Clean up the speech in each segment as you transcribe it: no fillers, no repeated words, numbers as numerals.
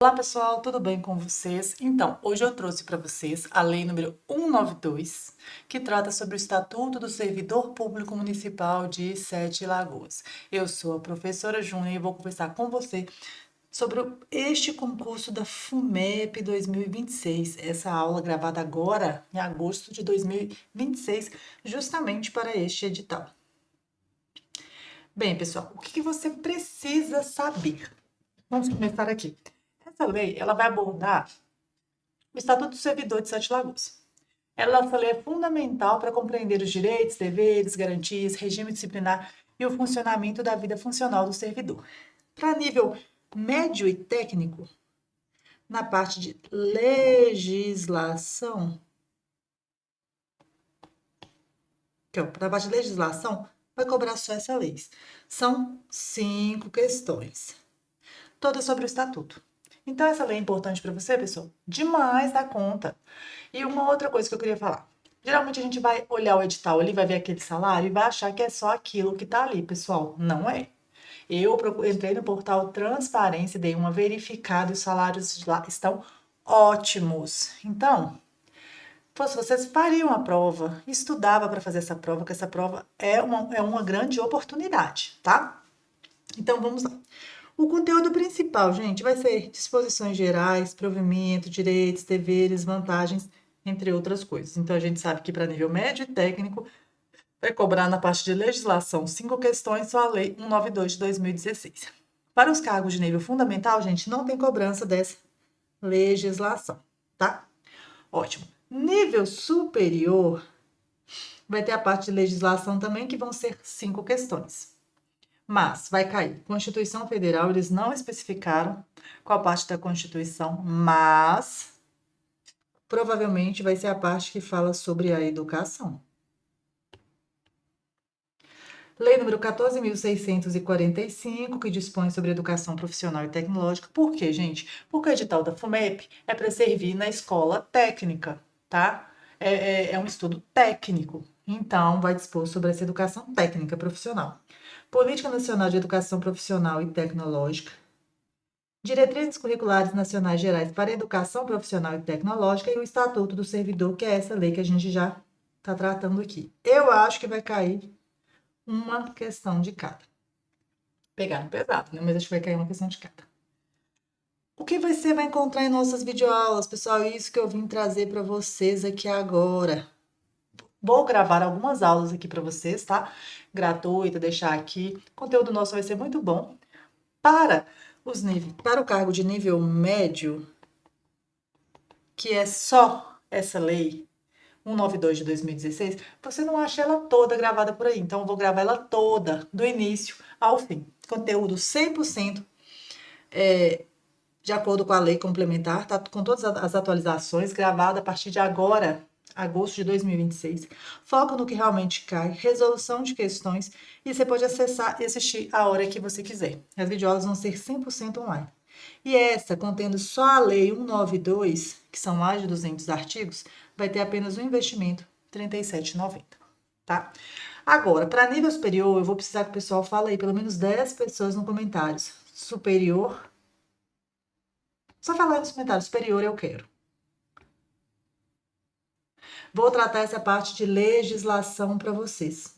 Olá pessoal, tudo bem com vocês? Então, hoje eu trouxe para vocês a Lei número 192, que trata sobre o Estatuto do Servidor Público Municipal de Sete Lagoas. Eu sou a professora Júnia e vou conversar com você sobre este concurso da FUMEP 2026, essa aula gravada agora, em agosto de 2026, justamente para este edital. Bem, pessoal, o que você precisa saber? Vamos começar aqui. Essa lei, ela vai abordar o Estatuto do Servidor de Sete Lagoas. Essa lei é fundamental para compreender os direitos, deveres, garantias, regime disciplinar e o funcionamento da vida funcional do servidor. Para nível médio e técnico, na parte de legislação, para a parte de legislação, vai cobrar só essa lei. São 5 questões, todas sobre o Estatuto. Então, essa lei é importante para você, pessoal? Demais da conta. E uma outra coisa que eu queria falar. Geralmente a gente vai olhar o edital ali, vai ver aquele salário e vai achar que é só aquilo que tá ali, pessoal. Não é. Eu entrei no portal Transparência, dei uma verificada e os salários lá estão ótimos. Então, se vocês fariam a prova, estudava para fazer essa prova, que essa prova é uma grande oportunidade, tá? Então, vamos lá. O conteúdo principal, gente, vai ser disposições gerais, provimento, direitos, deveres, vantagens, entre outras coisas. Então, a gente sabe que para nível médio e técnico, vai cobrar na parte de legislação 5 questões, só a Lei 192 de 2016. Para os cargos de nível fundamental, gente, não tem cobrança dessa legislação, tá? Ótimo. Nível superior, vai ter a parte de legislação também, que vão ser 5 questões. Mas vai cair. Constituição Federal, eles não especificaram qual parte da Constituição, mas provavelmente vai ser a parte que fala sobre a educação. Lei número 14.645, que dispõe sobre educação profissional e tecnológica. Por quê, gente? Porque o edital da FUMEP é para servir na escola técnica, tá? É um estudo técnico. Então, vai dispor sobre essa educação técnica profissional. Política Nacional de Educação Profissional e Tecnológica, Diretrizes Curriculares Nacionais Gerais para a Educação Profissional e Tecnológica e o Estatuto do Servidor, que é essa lei que a gente já está tratando aqui. Eu acho que vai cair uma questão de cada. Pegaram pesado, né? Mas acho que vai cair uma questão de cada. O que você vai encontrar em nossas videoaulas, pessoal? Isso que eu vim trazer para vocês aqui agora. Vou gravar algumas aulas aqui para vocês, tá? Gratuita, deixar aqui. O conteúdo nosso vai ser muito bom. Para o cargo de nível médio, que é só essa lei 192 de 2016, você não acha ela toda gravada por aí. Então, eu vou gravar ela toda, do início ao fim. Conteúdo 100% de acordo com a lei complementar, tá com todas as atualizações, gravada a partir de agora, agosto de 2026. Foco no que realmente cai, resolução de questões, e você pode acessar e assistir a hora que você quiser. As videoaulas vão ser 100% online. E essa, contendo só a Lei 192, que são mais de 200 artigos, vai ter apenas um investimento, R$ 37,90, tá? Agora, para nível superior, eu vou precisar que o pessoal fale aí, pelo menos 10 pessoas nos comentários. Superior. Só falar nos comentários, superior eu quero. Vou tratar essa parte de legislação para vocês.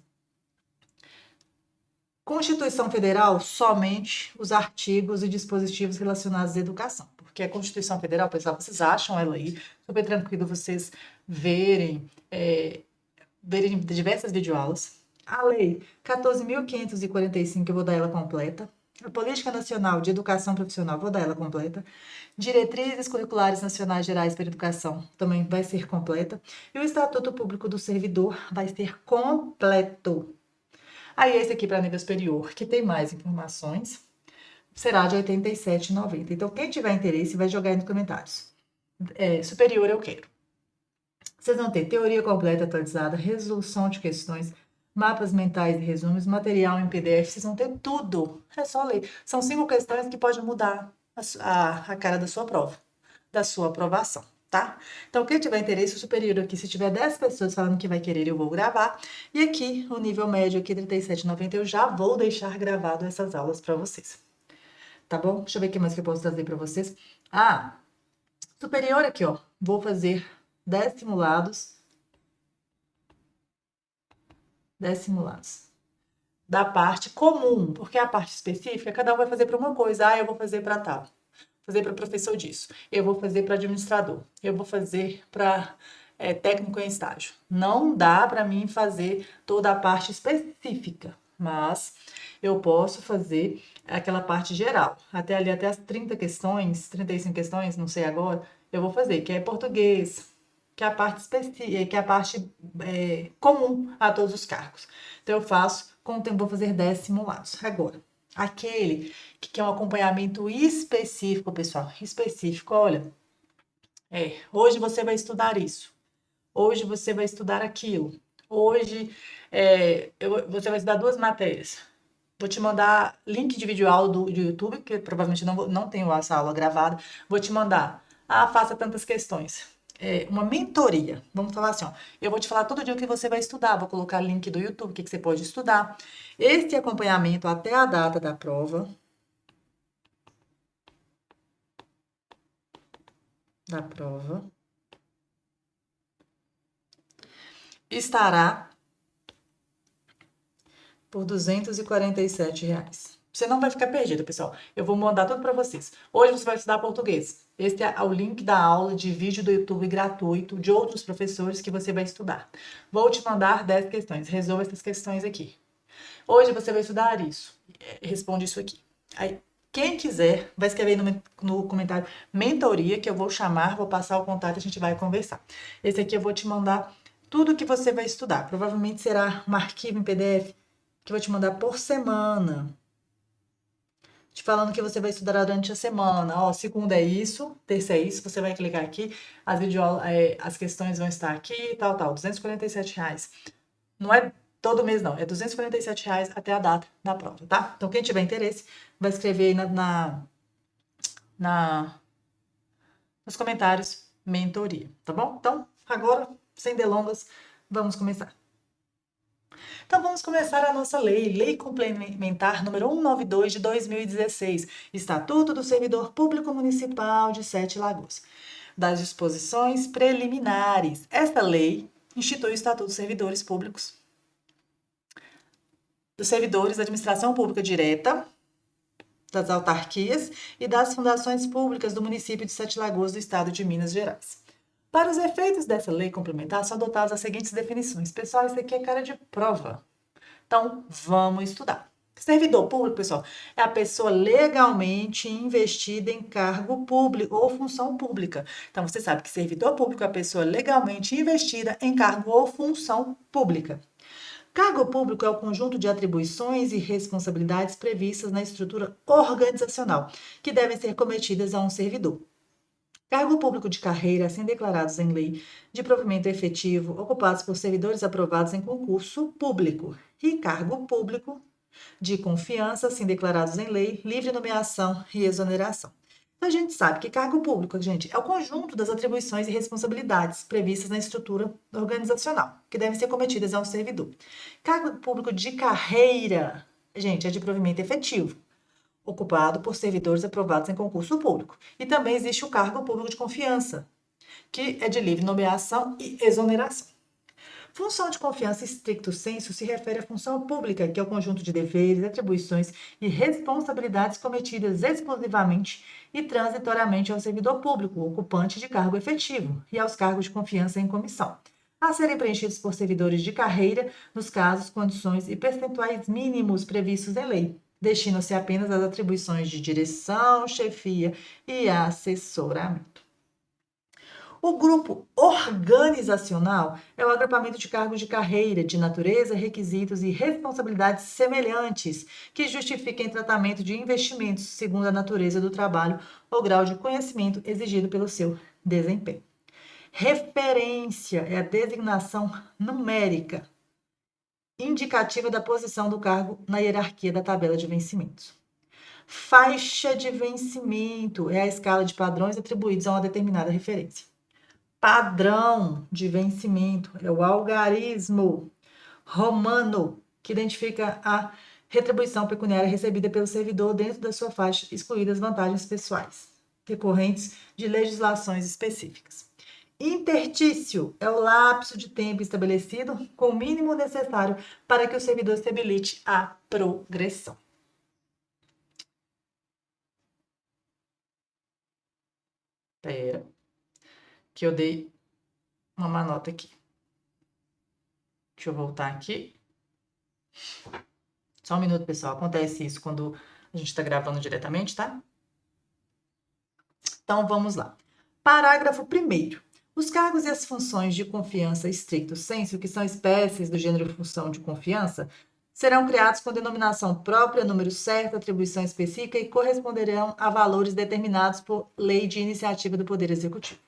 Constituição Federal, somente os artigos e dispositivos relacionados à educação. Porque a Constituição Federal, pessoal, vocês acham ela aí super tranquilo vocês verem diversas videoaulas. A Lei 14.545, eu vou dar ela completa. A Política Nacional de Educação Profissional, vou dar ela completa. Diretrizes Curriculares Nacionais Gerais para a Educação, também vai ser completa. E o Estatuto Público do Servidor vai ser completo. Aí, esse aqui para nível superior, que tem mais informações, será de R$ 87,90. Então, quem tiver interesse, vai jogar aí nos comentários. Superior eu quero. Vocês vão ter teoria completa atualizada, resolução de questões, mapas mentais e resumos, material em PDF, vocês vão ter tudo. É só ler. São 5 questões que podem mudar a cara da sua prova, da sua aprovação, tá? Então, quem tiver interesse, o superior aqui, se tiver 10 pessoas falando que vai querer, eu vou gravar. E aqui, o nível médio aqui, R$ 37,90, eu já vou deixar gravado essas aulas para vocês. Tá bom? Deixa eu ver o que mais que eu posso trazer para vocês. Ah, superior aqui, ó. Vou fazer 10 simulados. 10 simulados. Da parte comum, porque a parte específica, cada um vai fazer para uma coisa. Ah, eu vou fazer para tal. Fazer para professor disso. Eu vou fazer para administrador. Eu vou fazer para técnico em estágio. Não dá para mim fazer toda a parte específica, mas eu posso fazer aquela parte geral. Até ali, até as 30 questões, 35 questões, não sei agora, eu vou fazer, que é português, que é a parte específica, que é a parte comum a todos os cargos. Então eu faço, com o tempo vou fazer 10 simulados. Agora, aquele que quer um acompanhamento específico, pessoal, específico, olha, hoje você vai estudar isso, hoje você vai estudar aquilo, hoje você vai estudar duas matérias. Vou te mandar link de vídeo aula do YouTube, que provavelmente não tenho essa aula gravada. Vou te mandar. Ah, faça tantas questões. Uma mentoria. Vamos falar assim, ó. Eu vou te falar todo dia o que você vai estudar. Vou colocar link do YouTube, o que você pode estudar. Este acompanhamento até a data da prova. Estará por R$ 247. Você não vai ficar perdido, pessoal. Eu vou mandar tudo para vocês. Hoje você vai estudar português. Este é o link da aula de vídeo do YouTube gratuito de outros professores que você vai estudar. Vou te mandar 10 questões. Resolva essas questões aqui. Hoje você vai estudar isso. Responde isso aqui. Aí, quem quiser, vai escrever no comentário mentoria, que eu vou chamar, vou passar o contato e a gente vai conversar. Esse aqui eu vou te mandar tudo que você vai estudar. Provavelmente será um arquivo em PDF que eu vou te mandar por semana. Te falando que você vai estudar durante a semana. Ó, segunda é isso, terça é isso. Você vai clicar aqui, as questões vão estar aqui, tal. R$ 247. Não é todo mês, não. É R$ 247 até a data da prova, tá? Então, quem tiver interesse, vai escrever aí nos comentários mentoria, tá bom? Então, agora, sem delongas, vamos começar. Então, vamos começar a nossa Lei Complementar número 192 de 2016, Estatuto do Servidor Público Municipal de Sete Lagoas. Das disposições preliminares. Esta lei institui o Estatuto dos Servidores Públicos, dos servidores da administração pública direta, das autarquias e das fundações públicas do município de Sete Lagoas, do estado de Minas Gerais. Para os efeitos dessa lei complementar, são adotadas as seguintes definições. Pessoal, isso aqui é cara de prova. Então, vamos estudar. Servidor público, pessoal, é a pessoa legalmente investida em cargo público ou função pública. Então, você sabe que servidor público é a pessoa legalmente investida em cargo ou função pública. Cargo público é o conjunto de atribuições e responsabilidades previstas na estrutura organizacional que devem ser cometidas a um servidor. Cargo público de carreira, assim declarados em lei, de provimento efetivo, ocupados por servidores aprovados em concurso público. E cargo público de confiança, assim declarados em lei, livre nomeação e exoneração. Então, a gente sabe que cargo público, gente, é o conjunto das atribuições e responsabilidades previstas na estrutura organizacional, que devem ser cometidas a um servidor. Cargo público de carreira, gente, é de provimento efetivo, ocupado por servidores aprovados em concurso público. E também existe o cargo público de confiança, que é de livre nomeação e exoneração. Função de confiança stricto sensu se refere à função pública, que é o conjunto de deveres, atribuições e responsabilidades cometidas exclusivamente e transitoriamente ao servidor público, ocupante de cargo efetivo, e aos cargos de confiança em comissão, a serem preenchidos por servidores de carreira, nos casos, condições e percentuais mínimos previstos em lei. Destinam-se apenas às atribuições de direção, chefia e assessoramento. O grupo organizacional é o agrupamento de cargos de carreira, de natureza, requisitos e responsabilidades semelhantes, que justifiquem tratamento de investimentos segundo a natureza do trabalho ou grau de conhecimento exigido pelo seu desempenho. Referência é a designação numérica indicativa da posição do cargo na hierarquia da tabela de vencimentos. Faixa de vencimento é a escala de padrões atribuídos a uma determinada referência. Padrão de vencimento é o algarismo romano, que identifica a retribuição pecuniária recebida pelo servidor dentro da sua faixa, excluídas vantagens pessoais. decorrentes de legislações específicas. Intertício é o lapso de tempo estabelecido com o mínimo necessário para que o servidor se habilite à progressão. Espera, que eu dei uma má nota aqui. Deixa eu voltar aqui. Só um minuto, pessoal. Acontece isso quando a gente está gravando diretamente, tá? Então, vamos lá. Parágrafo 1º. Os cargos e as funções de confiança estricto sensu, que são espécies do gênero função de confiança, serão criados com denominação própria, número certo, atribuição específica e corresponderão a valores determinados por lei de iniciativa do Poder Executivo.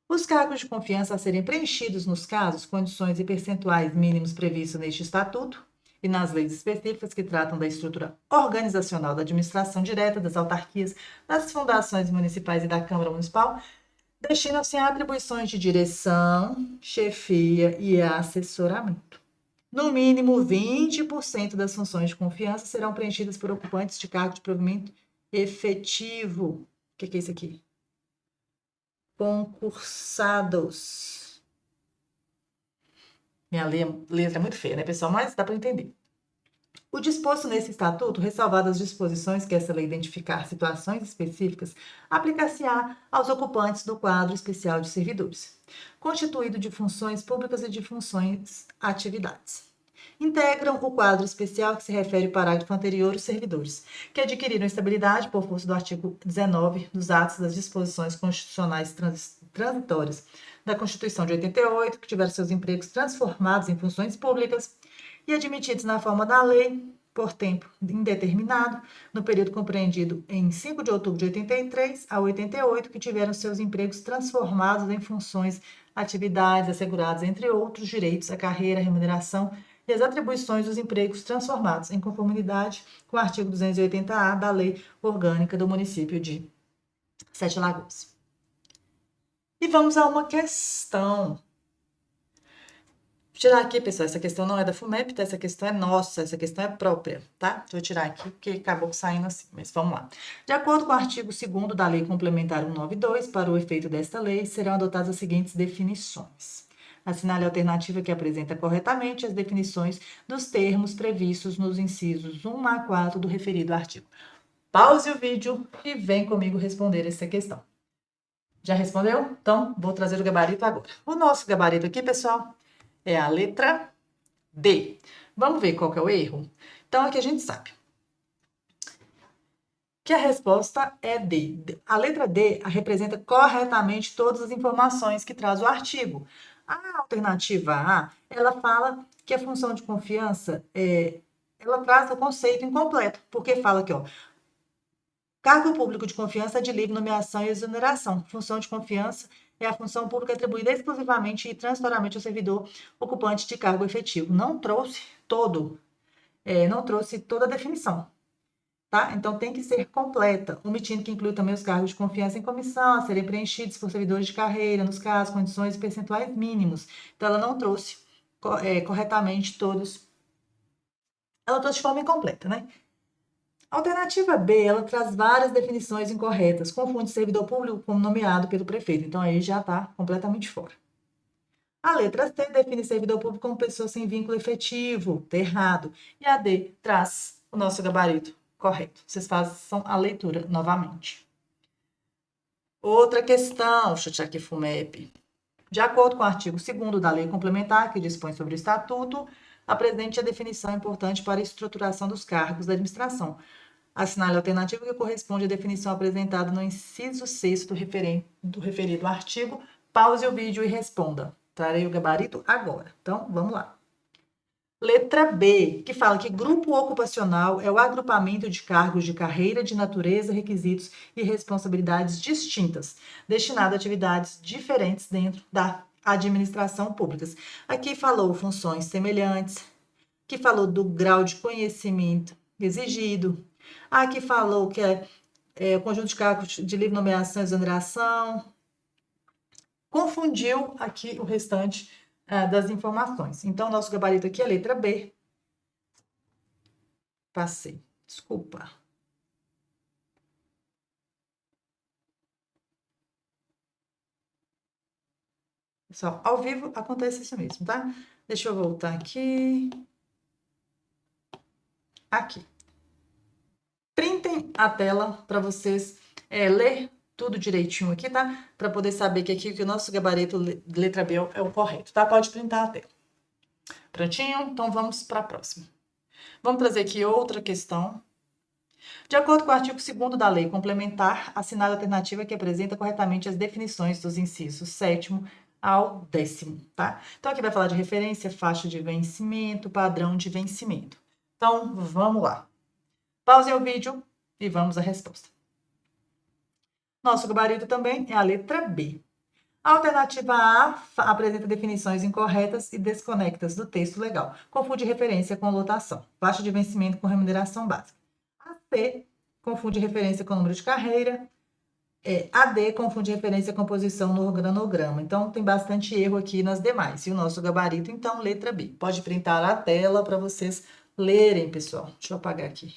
Os cargos de confiança a serem preenchidos nos casos, condições e percentuais mínimos previstos neste Estatuto e nas leis específicas que tratam da estrutura organizacional da administração direta, das autarquias, das fundações municipais e da Câmara Municipal, destinam-se a atribuições de direção, chefia e assessoramento. No mínimo, 20% das funções de confiança serão preenchidas por ocupantes de cargo de provimento efetivo. O que é isso aqui? Concursados. Minha letra é muito feia, né, pessoal? Mas dá para entender. O disposto nesse estatuto, ressalvadas as disposições que essa lei identificar situações específicas, aplicar-se-á aos ocupantes do quadro especial de servidores, constituído de funções públicas e de funções atividades. Integram o quadro especial que se refere ao parágrafo anterior os servidores, que adquiriram estabilidade por força do artigo 19 dos atos das disposições constitucionais transitórias da Constituição de 88, que tiveram seus empregos transformados em funções públicas e admitidos na forma da lei por tempo indeterminado, no período compreendido em 5 de outubro de 83 a 88, que tiveram seus empregos transformados em funções, atividades asseguradas, entre outros direitos, a carreira, a remuneração e as atribuições dos empregos transformados, em conformidade com o artigo 280-A da Lei Orgânica do município de Sete Lagoas. E vamos a uma questão. Vou tirar aqui, pessoal, essa questão não é da FUMEP, tá? Essa questão é nossa, essa questão é própria, tá? Vou tirar aqui porque acabou saindo assim, mas vamos lá. De acordo com o artigo 2º da Lei Complementar 192, para o efeito desta lei, serão adotadas as seguintes definições. Assinale a alternativa que apresenta corretamente as definições dos termos previstos nos incisos 1 a 4 do referido artigo. Pause o vídeo e vem comigo responder essa questão. Já respondeu? Então, vou trazer o gabarito agora. O nosso gabarito aqui, pessoal, é a letra D. Vamos ver qual que é o erro? Então, aqui a gente sabe que a resposta é D. A letra D representa corretamente todas as informações que traz o artigo. A alternativa A, ela fala que a função de confiança, ela traz o conceito incompleto, porque fala aqui, ó, cargo público de confiança é de livre nomeação e exoneração. Função de confiança é a função pública atribuída exclusivamente e transitoriamente ao servidor ocupante de cargo efetivo. Não trouxe toda a definição, tá? Então, tem que ser completa, omitindo que inclui também os cargos de confiança em comissão, a serem preenchidos por servidores de carreira, nos casos, condições e percentuais mínimos. Então, ela não trouxe corretamente todos. Ela trouxe de forma incompleta, né? A alternativa B, ela traz várias definições incorretas, confunde servidor público como nomeado pelo prefeito, então aí já está completamente fora. A letra C define servidor público como pessoa sem vínculo efetivo, está errado. E a D traz o nosso gabarito correto. Vocês façam a leitura novamente. Outra questão, deixa eu tirar aqui FUMEP. De acordo com o artigo 2º da Lei Complementar, que dispõe sobre o Estatuto, apresente a definição importante para a estruturação dos cargos da administração. Assinale a alternativa que corresponde à definição apresentada no inciso 6 do referido artigo. Pause o vídeo e responda. Trarei o gabarito agora. Então, vamos lá. Letra B, que fala que grupo ocupacional é o agrupamento de cargos de carreira de natureza, requisitos e responsabilidades distintas, destinado a atividades diferentes dentro da administração pública. Aqui falou funções semelhantes, aqui falou do grau de conhecimento exigido, aqui falou que é o conjunto de cargos de livre nomeação e exoneração. Confundiu aqui o restante das informações. Então, nosso gabarito aqui é a letra B. Passei. Desculpa. Pessoal, ao vivo acontece isso mesmo, tá? Deixa eu voltar aqui. Aqui. Printem a tela para vocês ler tudo direitinho aqui, tá? Para poder saber que aqui que o nosso gabarito letra B é o correto, tá? Pode printar a tela. Prontinho? Então vamos para a próxima. Vamos trazer aqui outra questão. De acordo com o artigo 2º da Lei Complementar, assinale a alternativa que apresenta corretamente as definições dos incisos 7º ao 10º, tá? Então aqui vai falar de referência, faixa de vencimento, padrão de vencimento. Então vamos lá. Pause o vídeo e vamos à resposta. Nosso gabarito também é a letra B. A alternativa A apresenta definições incorretas e desconectas do texto legal. Confunde referência com lotação. Faixa de vencimento com remuneração básica. A C confunde referência com número de carreira. A D confunde referência com posição no organograma. Então, tem bastante erro aqui nas demais. E o nosso gabarito, então, letra B. Pode printar a tela para vocês lerem, pessoal. Deixa eu apagar aqui.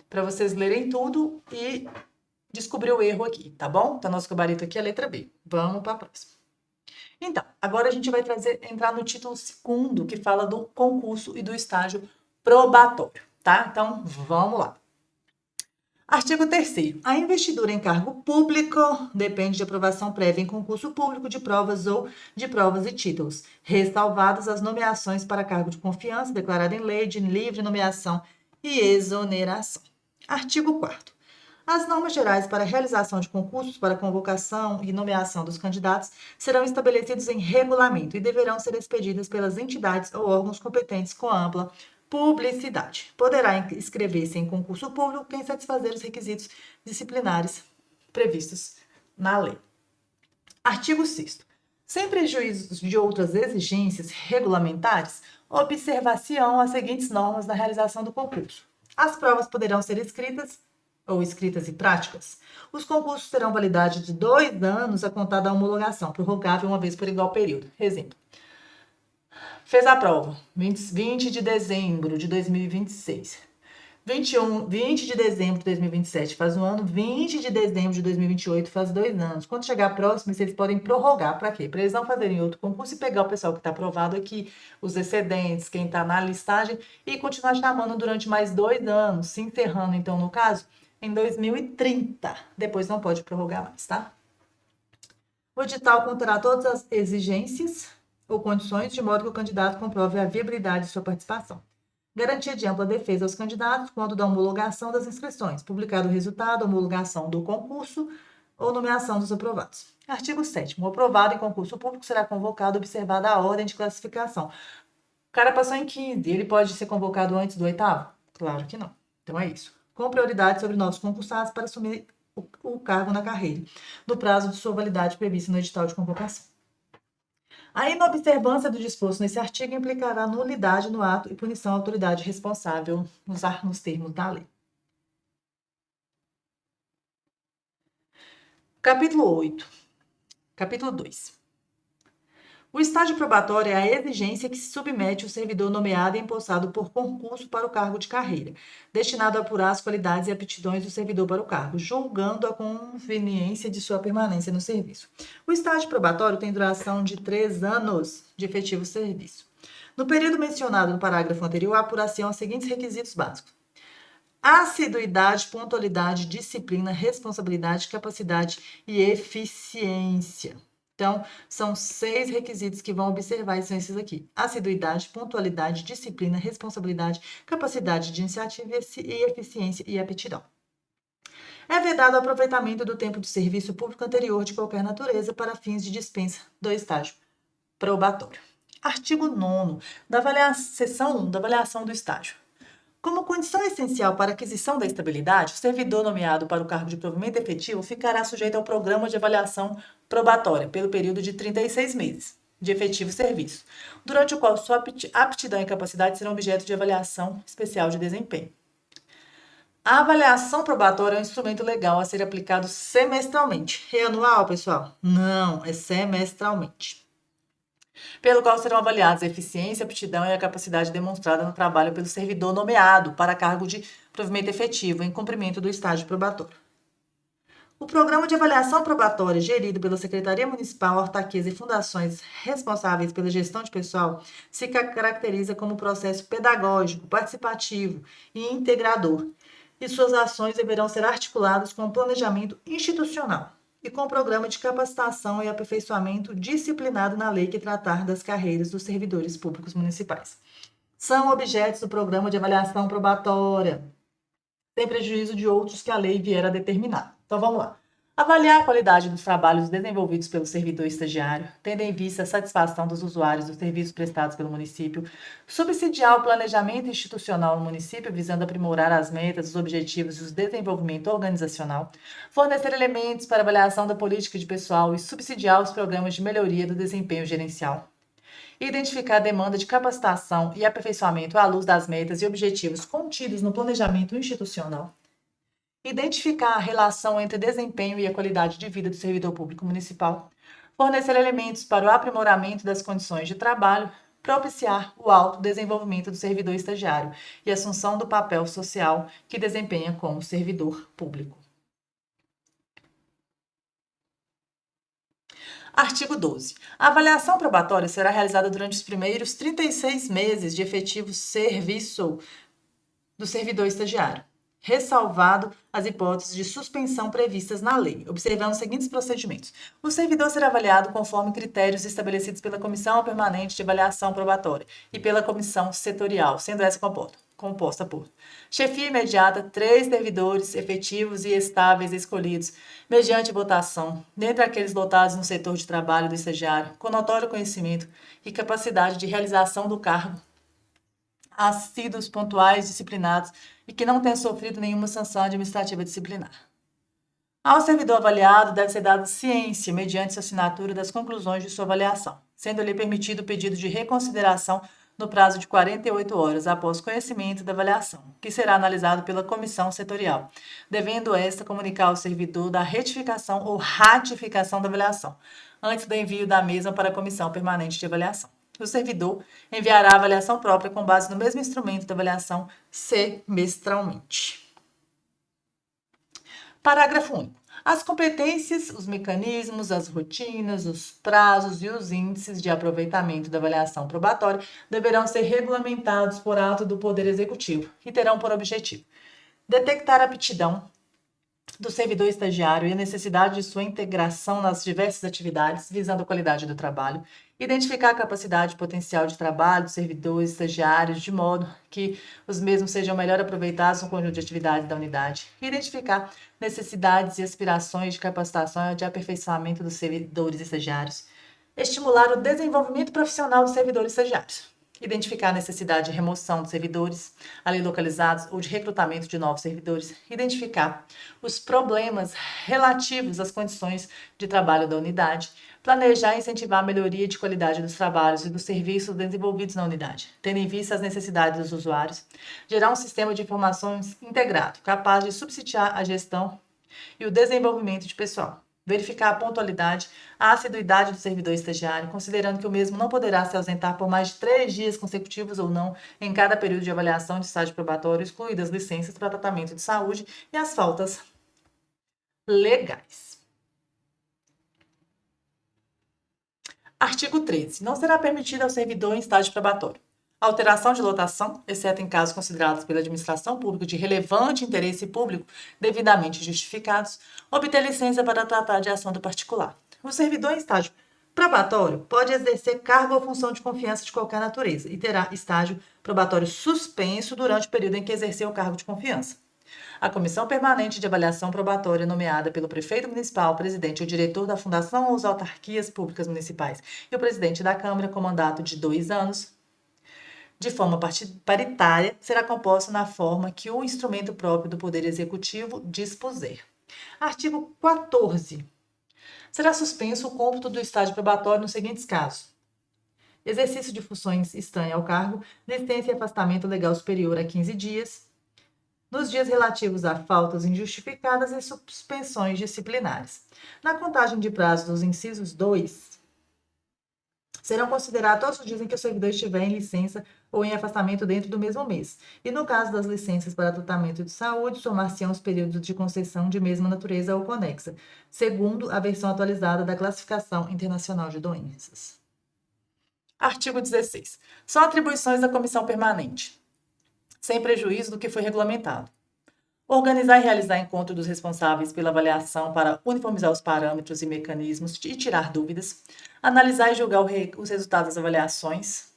Para vocês lerem tudo e descobrir o erro aqui, tá bom? Então, nosso gabarito aqui é a letra B. Vamos para a próxima. Então, agora a gente vai entrar no título 2º, que fala do concurso e do estágio probatório, tá? Então, vamos lá. Artigo 3º. A investidura em cargo público depende de aprovação prévia em concurso público de provas ou de provas e títulos, ressalvadas as nomeações para cargo de confiança declarada em lei de livre nomeação e exoneração. Artigo 4º. As normas gerais para a realização de concursos para convocação e nomeação dos candidatos serão estabelecidas em regulamento e deverão ser expedidas pelas entidades ou órgãos competentes com ampla publicidade. Poderá inscrever-se em concurso público quem satisfazer os requisitos disciplinares previstos na lei. Artigo 6º. Sem prejuízo de outras exigências regulamentares, observar-se-ão as seguintes normas na realização do concurso. As provas poderão ser escritas e práticas. Os concursos terão validade de 2 anos a contar da homologação, prorrogável uma vez por igual período. Exemplo. Fez a prova, 20 de dezembro de 2026. 20 de dezembro de 2027 faz 1 ano, 20 de dezembro de 2028 faz 2 anos. Quando chegar próximo, eles podem prorrogar. Para quê? Para eles não fazerem outro concurso e pegar o pessoal que está aprovado aqui, os excedentes, quem está na listagem, e continuar chamando durante mais 2 anos, se encerrando, então, no caso, em 2030. Depois não pode prorrogar mais, tá? O edital conterá todas as exigências ou condições de modo que o candidato comprove a viabilidade de sua participação. Garantia de ampla defesa aos candidatos quando da homologação das inscrições, publicado o resultado, homologação do concurso ou nomeação dos aprovados. Artigo 7º. O aprovado em concurso público será convocado observada a ordem de classificação. O cara passou em 15, ele pode ser convocado antes do 8º? Claro que não. Então é isso. Com prioridade sobre novos concursados para assumir o cargo na carreira, no prazo de sua validade previsto no edital de convocação. A inobservância do disposto nesse artigo implicará nulidade no ato e punição à autoridade responsável nos termos da lei. Capítulo 8. Capítulo 2. O estágio probatório é a exigência que se submete o servidor nomeado e empossado por concurso para o cargo de carreira, destinado a apurar as qualidades e aptidões do servidor para o cargo, julgando a conveniência de sua permanência no serviço. O estágio probatório tem duração de 3 anos de efetivo serviço. No período mencionado no parágrafo anterior, apuração aos seguintes requisitos básicos: assiduidade, pontualidade, disciplina, responsabilidade, capacidade e eficiência. Então, são 6 requisitos que vão observar e são esses aqui: assiduidade, pontualidade, disciplina, responsabilidade, capacidade de iniciativa e eficiência e aptidão. É vedado o aproveitamento do tempo de serviço público anterior de qualquer natureza para fins de dispensa do estágio probatório. Artigo 9º, seção 1 da avaliação do estágio. Como condição essencial para a aquisição da estabilidade, o servidor nomeado para o cargo de provimento efetivo ficará sujeito ao programa de avaliação probatória pelo período de 36 meses de efetivo serviço, durante o qual sua aptidão e capacidade serão objeto de avaliação especial de desempenho. A avaliação probatória é um instrumento legal a ser aplicado semestralmente. É anual, pessoal? Não, é semestralmente. Pelo qual serão avaliados a eficiência, a aptidão e a capacidade demonstrada no trabalho pelo servidor nomeado para cargo de provimento efetivo em cumprimento do estágio probatório. O programa de avaliação probatória, gerido pela Secretaria Municipal, autarquias e fundações responsáveis pela gestão de pessoal, se caracteriza como processo pedagógico, participativo e integrador, e suas ações deverão ser articuladas com o planejamento institucional e com o programa de capacitação e aperfeiçoamento disciplinado na lei que tratar das carreiras dos servidores públicos municipais. São objetos do programa de avaliação probatória, sem prejuízo de outros que a lei vier a determinar. Então, vamos lá. Avaliar a qualidade dos trabalhos desenvolvidos pelo servidor estagiário, tendo em vista a satisfação dos usuários dos serviços prestados pelo município, subsidiar o planejamento institucional no município, visando aprimorar as metas, os objetivos e o desenvolvimento organizacional, fornecer elementos para avaliação da política de pessoal e subsidiar os programas de melhoria do desempenho gerencial. Identificar a demanda de capacitação e aperfeiçoamento à luz das metas e objetivos contidos no planejamento institucional. Identificar a relação entre desempenho e a qualidade de vida do servidor público municipal. Fornecer elementos para o aprimoramento das condições de trabalho. Propiciar o autodesenvolvimento do servidor estagiário e assunção do papel social que desempenha como servidor público. Artigo 12. A avaliação probatória será realizada durante os primeiros 36 meses de efetivo serviço do servidor estagiário, ressalvado as hipóteses de suspensão previstas na lei, observando os seguintes procedimentos. O servidor será avaliado conforme critérios estabelecidos pela Comissão Permanente de Avaliação Probatória e pela Comissão Setorial, sendo essa composta por chefia imediata, 3 servidores efetivos e estáveis escolhidos, mediante votação, dentre aqueles lotados no setor de trabalho do estagiário, com notório conhecimento e capacidade de realização do cargo, assíduos, pontuais, disciplinados e que não tenham sofrido nenhuma sanção administrativa disciplinar. Ao servidor avaliado deve ser dada ciência, mediante assinatura das conclusões de sua avaliação, sendo-lhe permitido o pedido de reconsideração no prazo de 48 horas após conhecimento da avaliação, que será analisado pela comissão setorial, devendo esta comunicar ao servidor da retificação ou ratificação da avaliação, antes do envio da mesma para a comissão permanente de avaliação. O servidor enviará a avaliação própria com base no mesmo instrumento de avaliação semestralmente. Parágrafo único. As competências, os mecanismos, as rotinas, os prazos e os índices de aproveitamento da avaliação probatória deverão ser regulamentados por ato do Poder Executivo e terão por objetivo detectar a aptidão do servidor estagiário e a necessidade de sua integração nas diversas atividades, visando a qualidade do trabalho, identificar a capacidade potencial de trabalho dos servidores estagiários, de modo que os mesmos sejam melhor aproveitados no conjunto de atividades da unidade, identificar necessidades e aspirações de capacitação e de aperfeiçoamento dos servidores estagiários, estimular o desenvolvimento profissional dos servidores estagiários, identificar a necessidade de remoção de servidores ali localizados ou de recrutamento de novos servidores, identificar os problemas relativos às condições de trabalho da unidade, planejar e incentivar a melhoria de qualidade dos trabalhos e dos serviços desenvolvidos na unidade, tendo em vista as necessidades dos usuários, gerar um sistema de informações integrado, capaz de subsidiar a gestão e o desenvolvimento de pessoal. Verificar a pontualidade, a assiduidade do servidor estagiário, considerando que o mesmo não poderá se ausentar por mais de 3 dias consecutivos ou não em cada período de avaliação de estágio probatório, excluídas licenças para tratamento de saúde e as faltas legais. Artigo 13. Não será permitido ao servidor em estágio probatório alteração de lotação, exceto em casos considerados pela administração pública de relevante interesse público devidamente justificados, obter licença para tratar de ação do particular. O servidor em estágio probatório pode exercer cargo ou função de confiança de qualquer natureza e terá estágio probatório suspenso durante o período em que exerceu o cargo de confiança. A Comissão Permanente de Avaliação Probatória, nomeada pelo prefeito municipal, presidente ou diretor da Fundação ou as autarquias públicas municipais e o presidente da Câmara com mandato de 2 anos, de forma paritária, será composta na forma que o instrumento próprio do Poder Executivo dispuser. Artigo 14. Será suspenso o cômputo do estágio probatório nos seguintes casos: exercício de funções estranhas ao cargo, licença e afastamento legal superior a 15 dias, nos dias relativos a faltas injustificadas e suspensões disciplinares. Na contagem de prazo dos incisos 2, serão considerados todos os dias em que o servidor estiver em licença ou em afastamento dentro do mesmo mês. E no caso das licenças para tratamento de saúde, somar-se-ão os períodos de concessão de mesma natureza ou conexa, segundo a versão atualizada da Classificação Internacional de Doenças. Artigo 16. São atribuições da comissão permanente, sem prejuízo do que foi regulamentado. Organizar e realizar encontro dos responsáveis pela avaliação para uniformizar os parâmetros e mecanismos e tirar dúvidas. Analisar e julgar os resultados das avaliações.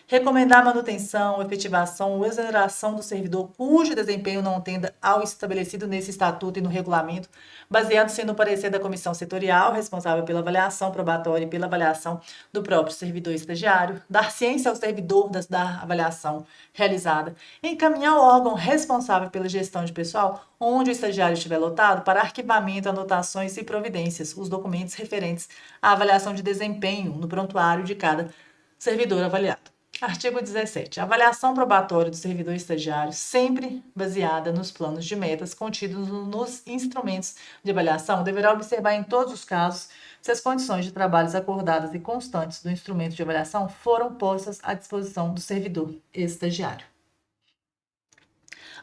Recomendar a manutenção, efetivação ou exoneração do servidor cujo desempenho não atenda ao estabelecido nesse estatuto e no regulamento, baseado-se no parecer da comissão setorial responsável pela avaliação probatória e pela avaliação do próprio servidor estagiário, dar ciência ao servidor da avaliação realizada, encaminhar ao órgão responsável pela gestão de pessoal, onde o estagiário estiver lotado, para arquivamento, anotações e providências, os documentos referentes à avaliação de desempenho no prontuário de cada servidor avaliado. Artigo 17. A avaliação probatória do servidor estagiário, sempre baseada nos planos de metas contidos nos instrumentos de avaliação, deverá observar em todos os casos se as condições de trabalhos acordadas e constantes do instrumento de avaliação foram postas à disposição do servidor estagiário.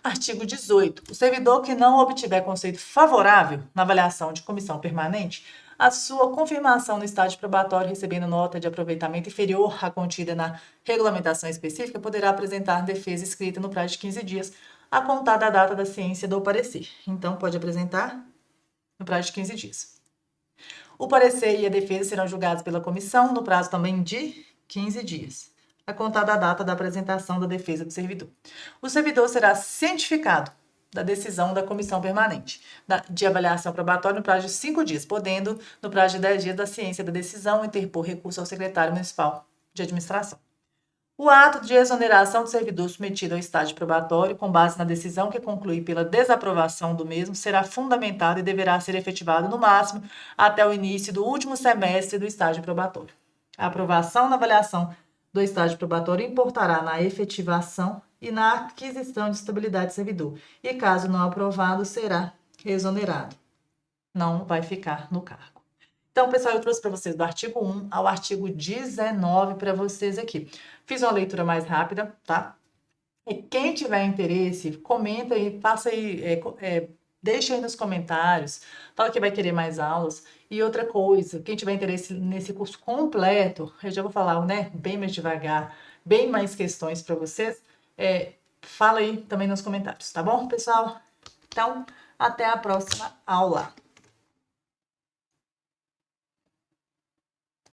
Artigo 18. O servidor que não obtiver conceito favorável na avaliação de comissão permanente, a sua confirmação no estágio probatório recebendo nota de aproveitamento inferior à contida na regulamentação específica, poderá apresentar defesa escrita no prazo de 15 dias, a contar da data da ciência do parecer. Então, pode apresentar no prazo de 15 dias. O parecer e a defesa serão julgados pela comissão no prazo também de 15 dias, a contar da data da apresentação da defesa do servidor. O servidor será cientificado da decisão da comissão permanente de avaliação probatória no prazo de 5 dias, podendo, no prazo de 10 dias da ciência da decisão, interpor recurso ao secretário municipal de administração. O ato de exoneração do servidor submetido ao estágio probatório, com base na decisão que concluir pela desaprovação do mesmo, será fundamentado e deverá ser efetivado no máximo até o início do último semestre do estágio probatório. A aprovação na avaliação do estágio probatório importará na efetivação e na aquisição de estabilidade do servidor, e caso não aprovado, será exonerado. Não vai ficar no cargo. Então, pessoal, eu trouxe para vocês do artigo 1 ao artigo 19 para vocês aqui. Fiz uma leitura mais rápida, tá? E quem tiver interesse, comenta aí, faça aí, deixa aí nos comentários, fala que vai querer mais aulas. E outra coisa, quem tiver interesse nesse curso completo, eu já vou falar, né, bem mais devagar, bem mais questões para vocês, fala aí também nos comentários, tá bom, pessoal? Então, até a próxima aula.